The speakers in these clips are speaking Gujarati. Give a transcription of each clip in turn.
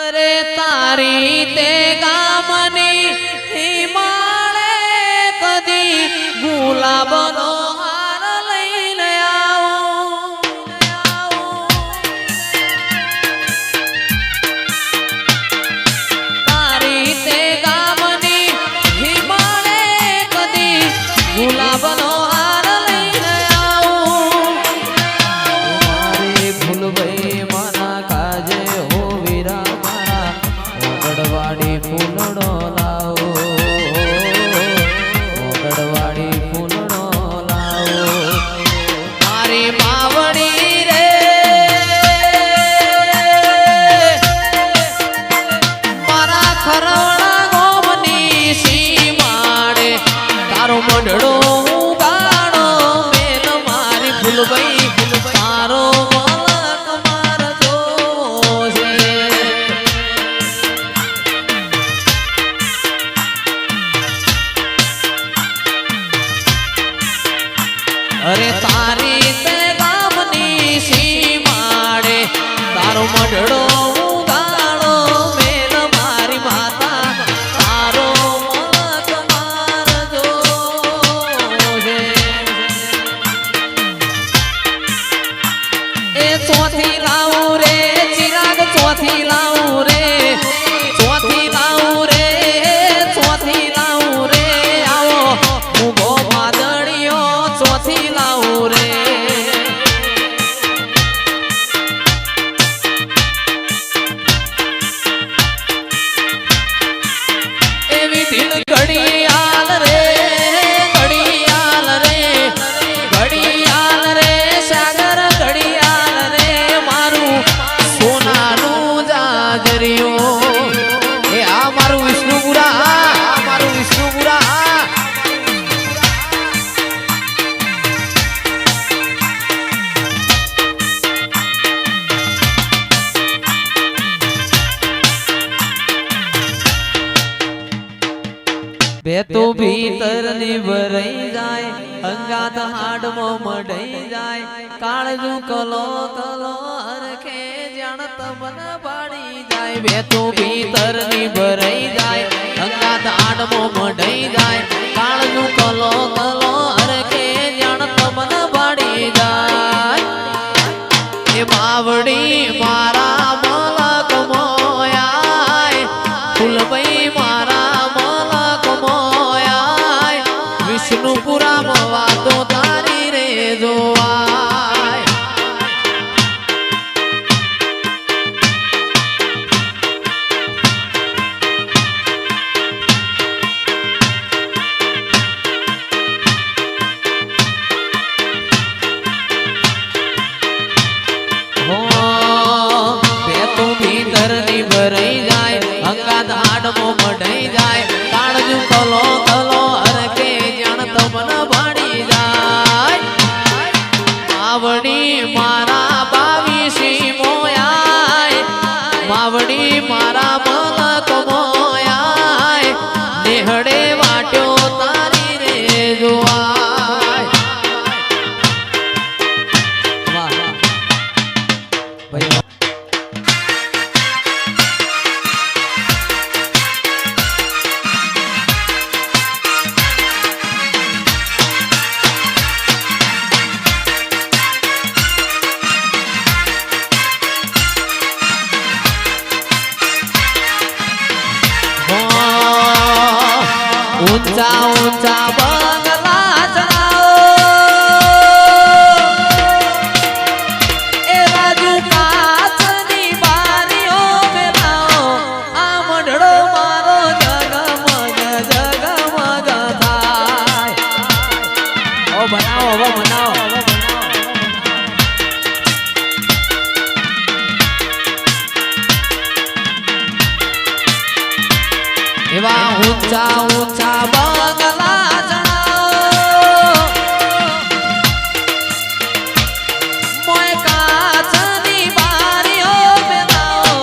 અરે તારી તે ગામની હિમાળે કદી ગુલાબનો હાર લઈને તારી તે ગામની હિમાળે કદી ગુલાબનો હાર લઈને મારે ભૂલભાઈ મારા કાજે હો વીરા મારા ઓગળવાડી ફૂલડો લાવો ઓગળવાડી ફૂલડો લાવો મારી માવડી રે મારા ખરવડા ગોમની સીમાડે તારો મંડળો ગાણો મેલ મારી ભૂલભાઈ તારો મલક મારજો છે અરે તારી તે ગામની સીમાડે તારો મંડળો ગાણો મેલ મારી માતા તારો મલક મારજો છે એ ચોથી લાવું રે ચિરાગ ચોથી લાવું રે ચોથી લાવું રે ચોથી લાવું રે આવો ઉભો વાદળિયો ચોથી લાવું રે એવી દિલ ઘડિયાળ રે ઘડિયાળ રે ઘડિયાળ રે સાગર ઘડિયાળ રે મારું સોનાનું જાજરિયું એ આ મારું વિષ્ણુપુરા આ મારું વિષ્ણુપુરા બે તો ભીતર ની ભરાઈ જાય અંગાત હાડમાં મઢાઈ જાય કાળજુ કલો કલો હરખે જાણ તમને પાડી જાય બે તો ભીતર ની ભરાઈ જાય અંગાત હાડમાં મઢાઈ જાય કાળજુ કલો કલો હરખે જાણ તમને પાડી જાય એ માવડી મારા મલક મોયાય ફૂલભાઈ મારા વિષ્ણુપુરામાં વાતો તારી રે જોવાય બે તો ભીતર ની ભરાઈ જાય અંગાત હાડમાં મઢાઈ જાય કાળજુ કલો કલો હરકે તમને ભાડી જાય માવડી મારા બાવીસી મોયાય માવડી મારા મલક મોયાય નેહડે વાટ્યો તારી રે જોવાય વાહ ભાઈ ઊંચા ઊંચા બંગલા ચડાવો એ રાજુ કાચની બારીઓ મેલાવો આ મંડળો મારો જગમગ જગમગ થાય ઓ બનાવો હવે બનાવો એવા ઊંચા ઊંચા બંગલા ચડાવો મોય કાચની બારીઓ મેલાવો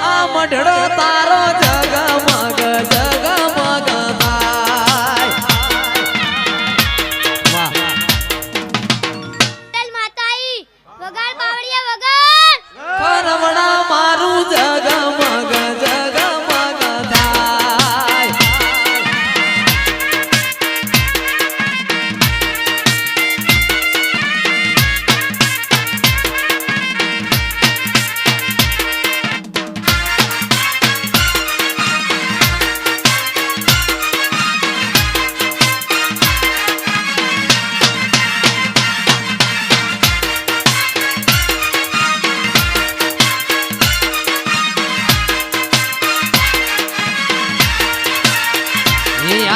આ મંડળો તારો જગમગ જગમગ થાય વાહ તલ માતાઈ વગાડ બાવળિયા વગાડ પરવડા મારું જગમગ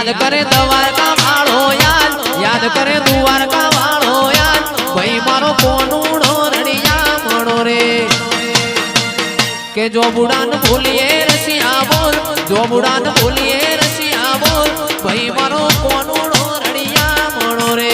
याद करे द्वारका वालो याद याद करे द्वारका वालो याद भाई मारो कोनूड़ो रड़िया मणो रे के जो बुढ़ान भूलिए रसिया बोल जो बुढ़ान भूलिए रसिया बोल भाई मारो कोनूड़ो रड़िया मणो रे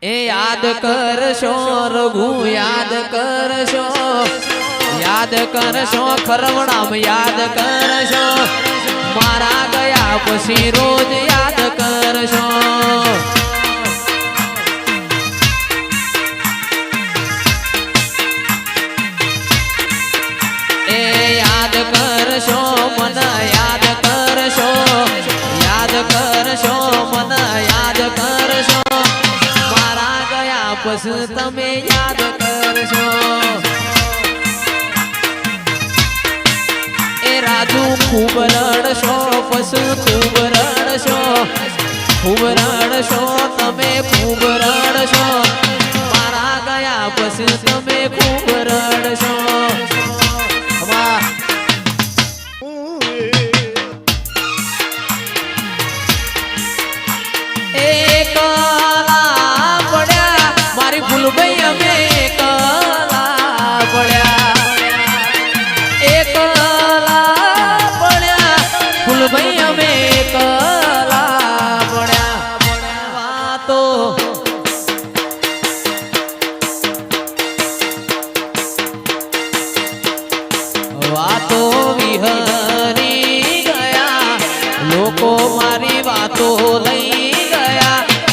ए याद करशो रघु याद करशो खरवणाम याद करशो मारा गया पसी रोज याद करशो ए याद करशो मन याद करशो मन याद करशो पस तमे याद करशो ए राजू खूब रड़शो पस खूब रड़शो तमे खूब रड़शो मारा गया पस तमे खूब रड़शो वातो विहरी गया लोको मारी वातो लई गया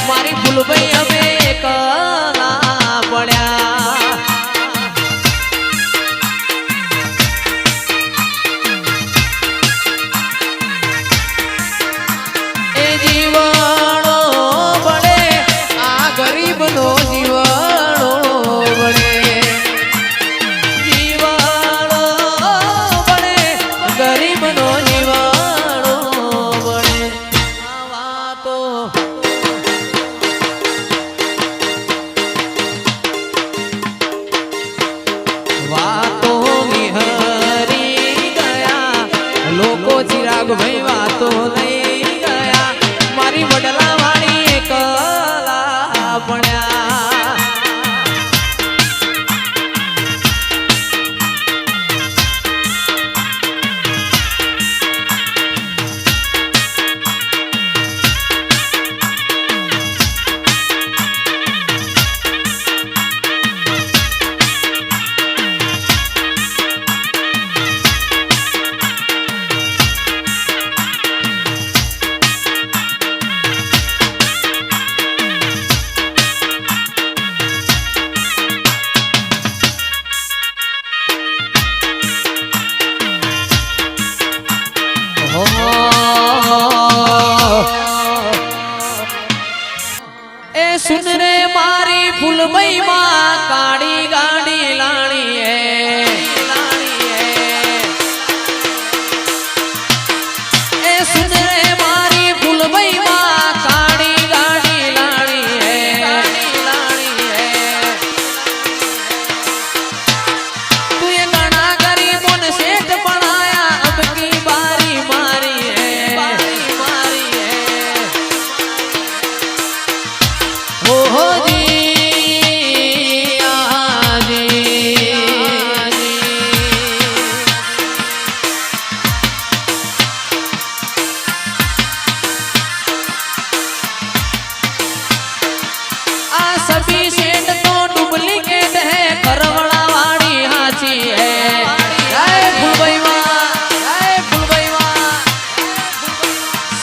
मारी फूलबई हमें कला पड़ा ए जीवनो बड़े आ गरीब नो जीवनो बड़े चिराग भाई वातो लई गया मारी वडला वाणी कला पड़ा ए सुन रे मारी फूलबई माँ काड़ी गाड़ी लाणी है ए सुन रे मारी फूलबई माँ काड़ी गाड़ी लाणी है तू ये गाना गरीब मन सेठ बनाया अब की बारी मारी है हो जी सभी सेठ तो डुप्लीकेट है करवड़ा वाड़ी हाची है फूलबई माँ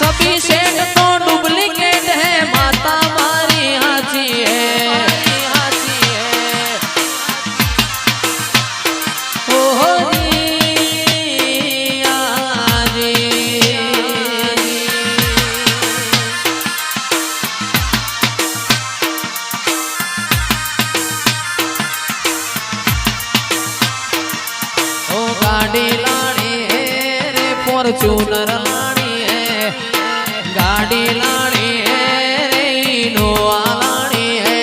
सभी सेठ तो डुप्लीकेट है माता मारी हाची है हो गाड़ी लानी है रे फॉर्च्यूनर लानी है गाड़ी लानी है रे इनोवा लानी है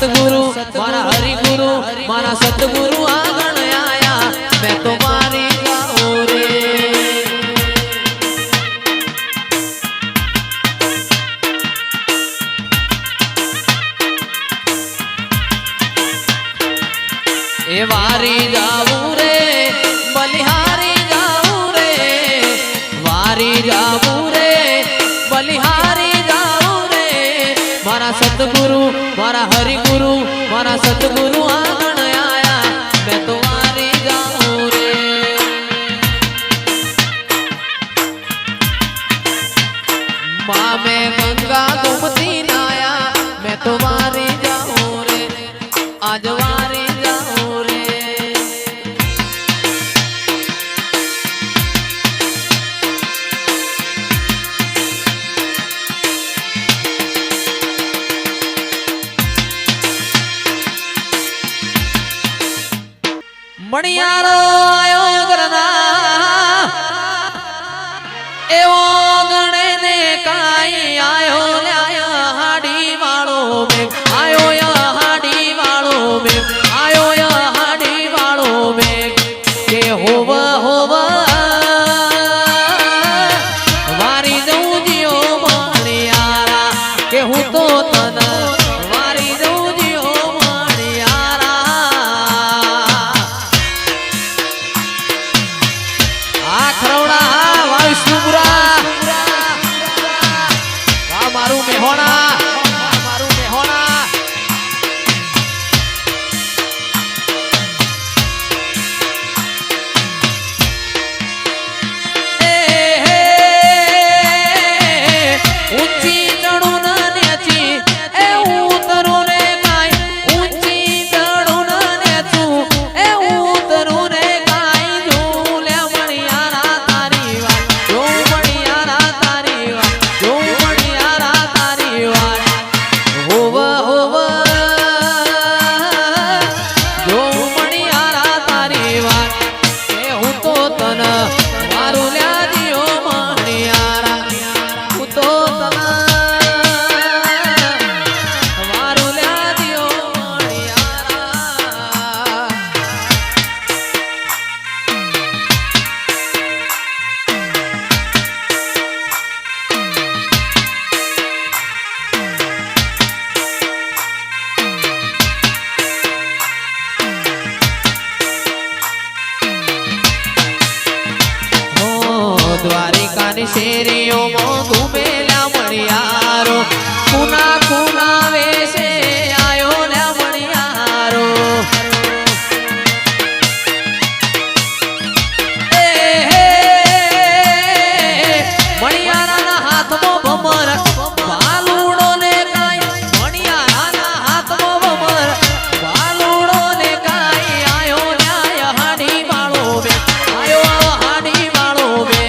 સતગુરુ મારા હરિગુરુ મારા સતગુરુ આગળ આયા મેં તો મારી જાઉં રે એ વારી જાવું રે બલિહારી જાવું રે વારી જાવું રે બલિહારી જાવું રે મારા સતગુરુ મારા હરિગુરુ મારા સતગુરુ આગળ આયા મેં તો વારી જાઉં રે માં મેં ગંગા ગોમતી નાયા મેં તો વારી જાઉં રે આજ વારી જાઉં રે મણિયારો આયો ગરના એવો ગણે ને કાઈ આયો લ્યા હાડી વાળો મે આયો હાડી વાળો મે આયો હાડી વાળો મે કે હોવ હોવ વારી દઉં જીઓ મણિયારા કે હું તો તન વારી દઉં જીઓ મારું મેહોણા ઊંચી ચડું ના નેચી એ ઉતરું ને કાઈ ઊંચી ચડું ના નેચું એ ઉતરું ને કાઈ જોઉં લે મણિયારા તારી વાત જોઉં મણિયારા તારી વાત જોઉં મણિયારા તારી વાત હોવ હોવ જોઉં મણિયારા તારી વાત એ હું તો તન મારું લ્યા દિયો મણિયારા હું તો તન મારું લ્યા દિયો મણિયારા દ્વારિકાની શેરીઓમાં ઘૂમેલા મણિયારો કુના કુના વેશે આયો લ્યા મણિયારો એ મણિયારાના હાથમાં ભમર ભાલુડો ને કાઈ મણિયારાના હાથમાં ભમર ભાલુડો ને કાઈ આયો લ્યા હાડી વાળો બે આયો હાડી વાળો બે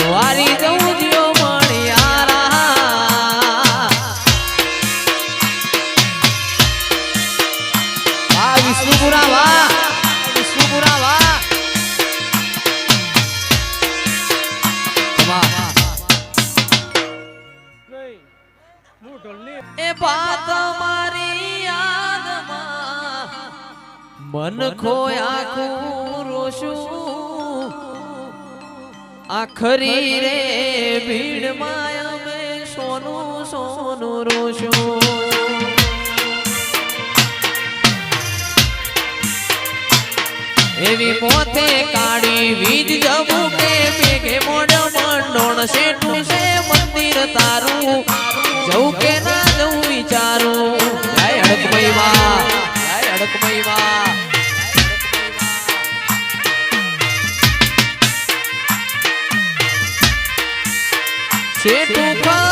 વારી જવું જીઓ મણિયારા વાહ વિષ્ણુપુરા વાહ વિષ્ણુપુરા વાહ એ બાત મારી યાદમાં મન ખોયા રોશું આખરી રે ભીડ માયા મે સોનું સોનું રોશું એવી મોતે કાળી વીજ જવું કે ભેગે મોઢ મંડોણ શેઠું છે મંદિર તારું જવું કે ના જવું વિચારું જય હડકમઈ માં જય હડકમઈ માં શેઠું